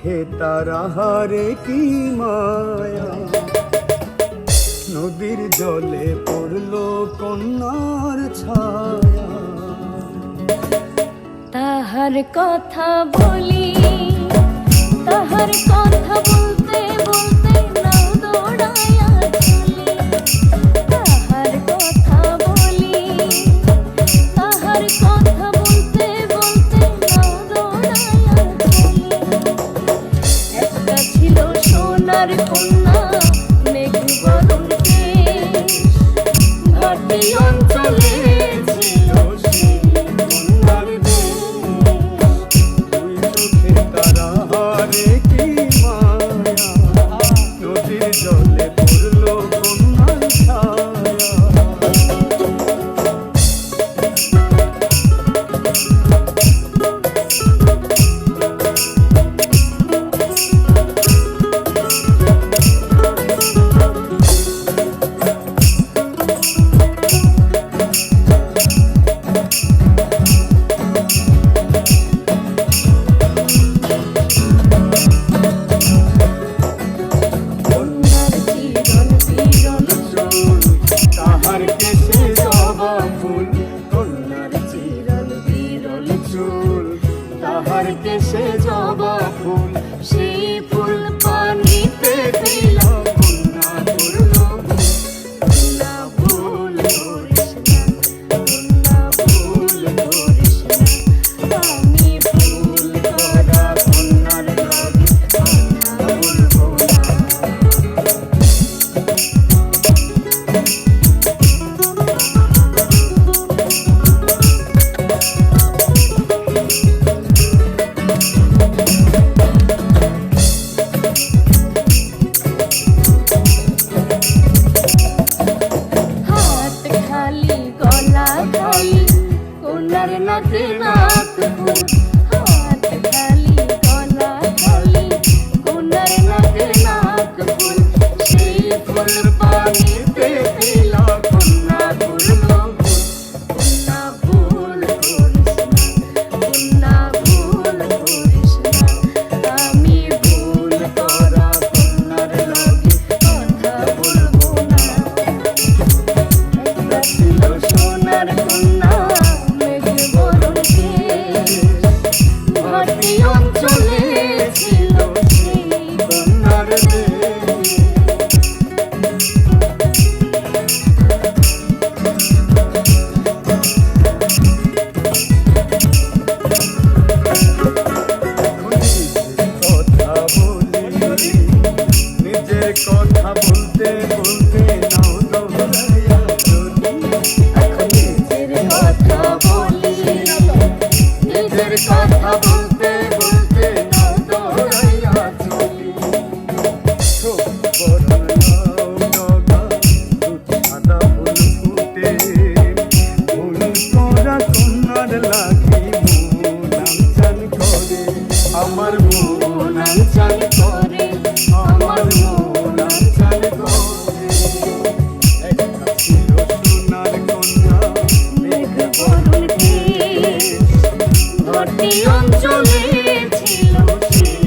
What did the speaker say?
চোখে তারা হারে কি মায়া, নদীর জলে পড়লো কন্যার ছায়া। তাহার কথা বলি, তাহার কথা বলতে বলতে নাও দৌড়াইয়া চলি। তাহার কথা বলি, তাহার কথা বলতে বলতে নাও দৌড়াইয়া চলি। একটা ছিল সোনার কন্যা মেঘ বরণ কেশ, ভাটি অঞ্চলে ছিল সেই কন্যার দেশ। দুই চোখে তারা হারে কি মায়া, নদীর জলে পড়লো কন্যার ছায়া। তাহার কেশে জবা ফুল, কন্যার চিরল বিরল চুল। তাহার কেশে জবা ফুল, সেই ফুল পানিতে দিলাম, কন্যা করলো কন্যা ভুল করিস না, কন্যা ভুল করিস না। আমি ভুল করা কন্যার লাগে কথা বলবো না। হাত খালি গলা খালি কন্যার নাকে নাক ফুল। হাত খালি গলা খালি কন্যার নাকে নাক ফুল। সেই ফুল পানিতে দিলা, কন্যা করলো ভুল। কন্যা ভুল করিস না, কন্যা ভুল করিস না। আমি ভুল করা কন্যার লাগে কথা বলবো না। একটা ছিল সোনার কন্যা মেঘ বরণ কেশ, ভাটি অঞ্চলে ছিল সেই কন্যার দেশ। কথা বলি, নিজের কথা বলতে বলতে নাও দৌড়াইয়া চলি। এখন নিজের কথা বলি, নিজের কথা বলতে বলতে নাও দৌড়াইয়া চলি। বরণ লাউ ডগা, দুধ সাদা ফুল ফুটে, ফুল তোরা কন্যার লাগি মন আনচান করে। আমার মন আনচান করে, আমার মন আনচান করে। একটা ছিল সোনার কন্যা মেঘ বরণ কেশ, ভাটি অঞ্চলে ছিল সেই